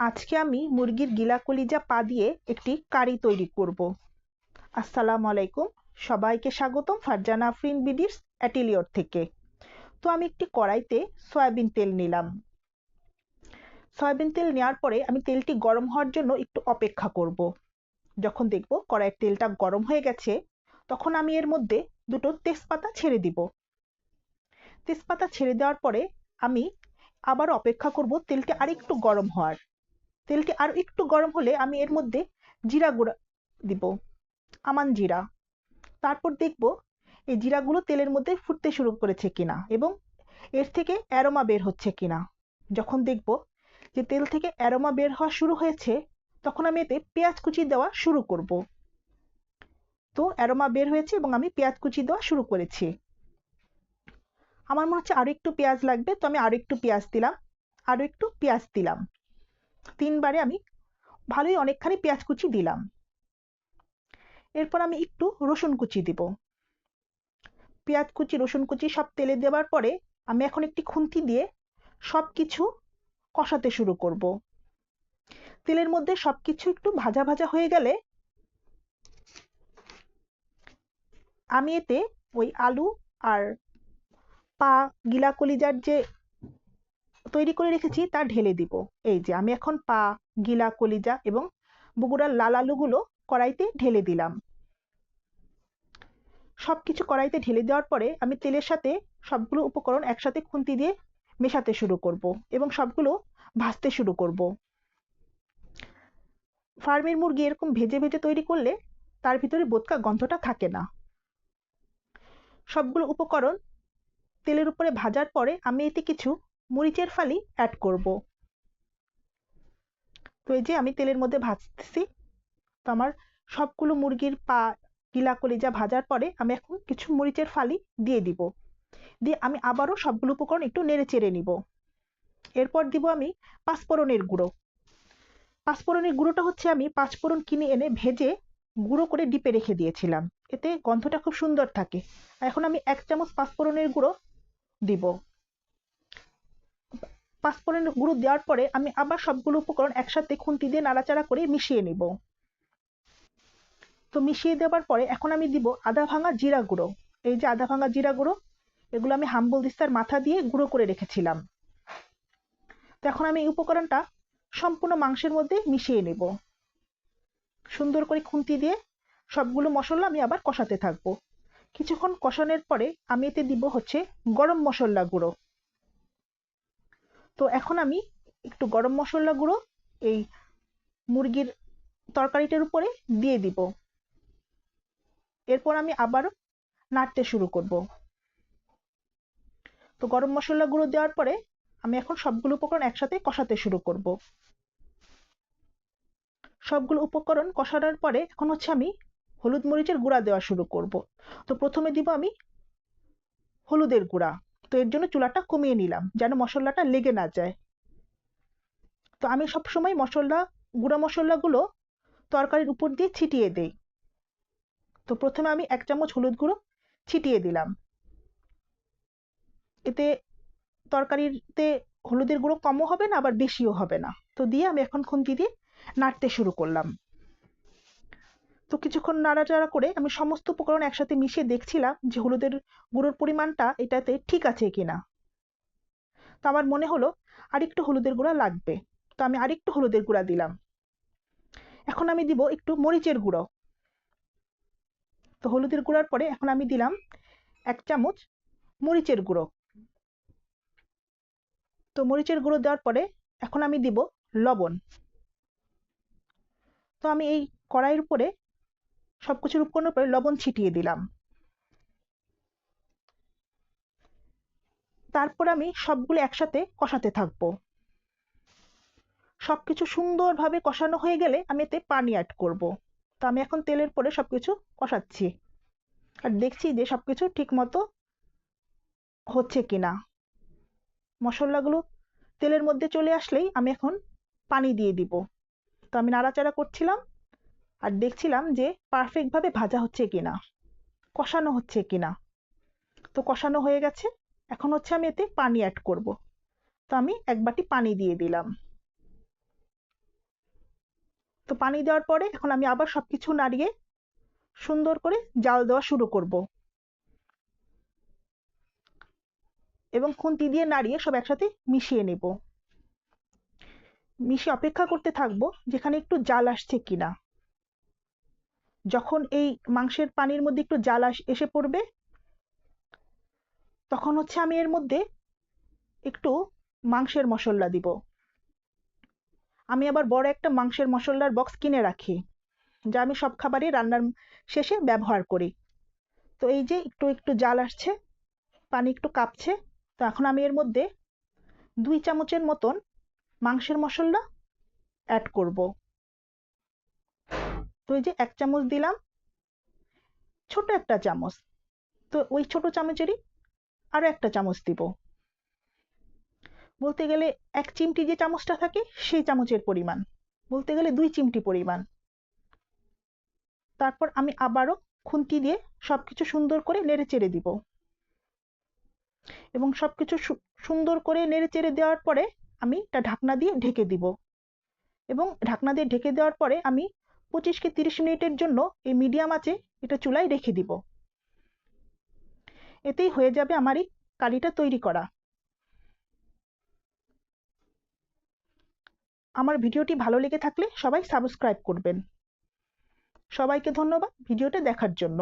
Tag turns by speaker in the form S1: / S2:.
S1: আজকে আমি মুরগির গিলা কলিজা পা দিয়ে একটি কারি তৈরি করব। আসসালামু আলাইকুম, সবাইকে স্বাগতম ফারজানা আফরিন বিডির অ্যাটেলিয়র থেকে। তো আমি একটি কড়াইতে সয়াবিন তেল নিলাম। সয়াবিন তেল নেওয়ার পরে আমি তেলটি গরম হওয়ার জন্য একটু অপেক্ষা করব। যখন দেখব কড়াইয়ের তেলটা গরম হয়ে গেছে, তখন আমি এর মধ্যে দুটো তেজপাতা ছেড়ে দিব। তেজপাতা ছেড়ে দেওয়ার পরে আমি আবার অপেক্ষা করব তেলটি আরেকটু গরম হওয়ার। তেলটি আর একটু গরম হলে আমি এর মধ্যে জিরা গুঁড়া দিব, আমান জিরা। তারপর দেখব এই জিরাগুলো তেলের মধ্যে ফুটতে শুরু করেছে কিনা এবং এর থেকে অ্যারোমা বের হচ্ছে কিনা। যখন দেখব যে তেল থেকে অ্যারোমা বের হওয়া শুরু হয়েছে, তখন আমি এতে পেঁয়াজ কুচি দেওয়া শুরু করব। তো অ্যারোমা বের হয়েছে এবং আমি পেঁয়াজ কুচি দেওয়া শুরু করেছি। আমার মনে হচ্ছে আরো একটু পেঁয়াজ লাগবে, তো আমি আরো একটু পেঁয়াজ দিলাম, আরো একটু পেঁয়াজ দিলাম। তিনবারে আমি ভালোই অনেকখানি পেঁয়াজ কুচি দিলাম। এরপর আমি একটু রসুন কুচি দিব। পেঁয়াজ কুচি, রসুন কুচি সব তেলে দেওয়ার পরে আমি এখন একটি খুন্তি দিয়ে সবকিছু কষাতে শুরু করব। তেলের মধ্যে সবকিছু একটু ভাজা ভাজা হয়ে গেলে আমি এতে ওই আলু আর পা গিলা কলিজার যে তৈরি করে রেখেছি তা ঢেলে দিব। এই যে আমি এখন পা, গিলা কলিজা এবং বগুড়ার লাল আলুগুলো কড়াইতে ঢেলে দিলাম। সবকিছু কড়াইতে ঢেলে দেওয়ার পরে আমি তেলের সাথে সবগুলো উপকরণ একসাথে খুন্তি দিয়ে মেশাতে শুরু করব এবং সবগুলো ভাজতে শুরু করব। ফার্মের মুরগি এরকম ভেজে ভেজে তৈরি করলে তার ভিতরে বোদকা গন্ধটা থাকে না। সবগুলো উপকরণ তেলের উপরে ভাজার পরে আমি এতে কিছু মরিচের ফালি অ্যাড করব। তো এই যে আমি তেলের মধ্যে ভাজতেছি। তো আমার সবগুলো মুরগির পা, গিলা কলিজা ভাজার পরে আমি এখন কিছু মরিচের ফালি দিয়ে দিব। দিয়ে আমি আবারও সবগুলো উপকরণ একটু নেড়ে চেড়ে নিব। এরপর দিব আমি পাঁচফোড়নের গুঁড়ো। পাঁচফোড়নের গুঁড়োটা হচ্ছে আমি পাঁচফোড়ন কিনে এনে ভেজে গুঁড়ো করে ডিপে রেখে দিয়েছিলাম, এতে গন্ধটা খুব সুন্দর থাকে। এখন আমি 1 চামচ পাঁচফোড়নের গুঁড়ো দিব। পাঁচফোড়নের গুঁড়ো দেওয়ার পরে আমি আবার সবগুলো উপকরণ একসাথে খুন্তি দিয়ে নাড়াচাড়া করে মিশিয়ে নিব। তো মিশিয়ে দেওয়ার পরে এখন আমি দিব আধা ভাঙা জিরা গুঁড়ো। এই যে আধা ভাঙা জিরা গুঁড়ো, এগুলো আমি হাম্বল দিস্তার মাথা দিয়ে গুঁড়ো করে রেখেছিলাম। তো এখন আমি এই উপকরণটা সম্পূর্ণ মাংসের মধ্যে মিশিয়ে নেব। সুন্দর করে খুন্তি দিয়ে সবগুলো মশলা আমি আবার কষাতে থাকবো। কিছুক্ষণ কষানোর পরে আমি এতে দিব হচ্ছে গরম মশলা গুঁড়ো। তো এখন আমি একটু গরম মশলা গুঁড়ো এই মুরগির তরকারিটার উপরে দিয়ে দিব। এরপর আমি আবারও নাড়তে শুরু করব। তো গরম মশলা গুঁড়ো দেওয়ার পরে আমি এখন সবগুলো উপকরণ একসাথে কষাতে শুরু করব। সবগুলো উপকরণ কষানোর পরে এখন হচ্ছে আমি হলুদ মরিচের গুঁড়া দেওয়া শুরু করব। তো প্রথমে দিব আমি হলুদের গুঁড়া। তো এর জন্য চুলাটা কমিয়ে নিলাম যেন মশলাটা লেগে না যায়। তো আমি সবসময় গুঁড়া মশলাগুলো তরকারির উপর দিয়ে ছিটিয়ে দেই। তো প্রথমে আমি 1 চামচ হলুদ গুঁড়ো ছিটিয়ে দিলাম। এতে তরকারিতে হলুদের গুঁড়ো কমও হবে না আবার বেশিও হবে না। তো দিয়ে আমি এখন খুন্তি দিয়ে নাড়তে শুরু করলাম। তো কিছুক্ষণ নাড়াচাড়া করে আমি সমস্ত উপকরণ একসাথে মিশিয়ে দেখছিলাম যে হলুদের গুঁড়োর পরিমাণটা এটাতে ঠিক আছে কিনা। তো আমার মনে হলো আরেকটু হলুদের গুঁড়া লাগবে। তো আমি আরেকটু হলুদের গুঁড়া দিলাম। এখন আমি দিব একটু মরিচের গুঁড়ো। তো হলুদের গুঁড়ার পরে এখন আমি দিলাম 1 চামচ মরিচের গুঁড়ো। তো মরিচের গুঁড়ো দেওয়ার পরে এখন আমি দিব লবণ। তো আমি এই কড়াইয়ের উপরে সবকিছুর উপকরণের উপরে লবণ ছিটিয়ে দিলাম। তারপর আমি সবগুলো একসাথে কষাতে থাকবো। সবকিছু সুন্দরভাবে কষানো হয়ে গেলে আমি এতে পানি অ্যাড করব। তো আমি এখন তেলের পরে সবকিছু কষাচ্ছি আর দেখছি যে সবকিছু ঠিক মতো হচ্ছে কিনা। মশলাগুলো তেলের মধ্যে চলে আসলেই আমি এখন পানি দিয়ে দিব। তো আমি নাড়াচাড়া করছিলাম আর দেখছিলাম যে পারফেক্টভাবে ভাজা হচ্ছে কিনা, কষানো হচ্ছে কিনা। তো কষানো হয়ে গেছে, এখন হচ্ছে আমি এতে পানি অ্যাড করব। তো আমি 1 বাটি পানি দিয়ে দিলাম। পানি দেওয়ার পরে এখন আমি আবার সবকিছু নাড়িয়ে সুন্দর করে জাল দেওয়া শুরু করব এবং খুন্তি দিয়ে নাড়িয়ে সব একসাথে মিশিয়ে নেব। মিশিয়ে অপেক্ষা করতে থাকবো যেখানে একটু জাল আসছে কিনা। যখন এই মাংসের পানির মধ্যে একটু জাল এসে পড়বে তখন হচ্ছে আমি এর মধ্যে একটু মাংসের মশলা দিব। আমি আবার বড় একটা মাংসের মশলার বক্স কিনে রাখি, যা আমি সব খাবারই রান্নার শেষে ব্যবহার করি। তো এই যে একটু একটু জাল আসছে, পানি একটু কাঁপছে, তো এখন আমি এর মধ্যে 2 চামচের মতন মাংসের মশলা অ্যাড করব। তো এই যে 1 চামচ দিলাম, ছোট একটা চামচ, তো ওই ছোট চামচেরই আরো একটা চামচ দিব। বলতে গেলে 1 চিমটি যে চামচটা থাকে সেই চামচের পরিমাণ, বলতে গেলে 2 চিমটি পরিমাণ। তারপর আমি আবারও খুন্তি দিয়ে সবকিছু সুন্দর করে নেড়েচেড়ে দিব এবং সবকিছু সুন্দর করে নেড়েচেড়ে দেওয়ার পরে আমি এটা ঢাকনা দিয়ে ঢেকে দিব এবং ঢাকনা দিয়ে ঢেকে দেওয়ার পরে আমি 25 থেকে 30 মিনিটের জন্য এই মিডিয়াম আঁচে এটা চুলায় রেখে দিব। এতেই হয়ে যাবে আমার এই কারিটা তৈরি করা। আমার ভিডিওটি ভালো লেগে থাকলে সবাই সাবস্ক্রাইব করবেন। সবাইকে ধন্যবাদ ভিডিওটা দেখার জন্য।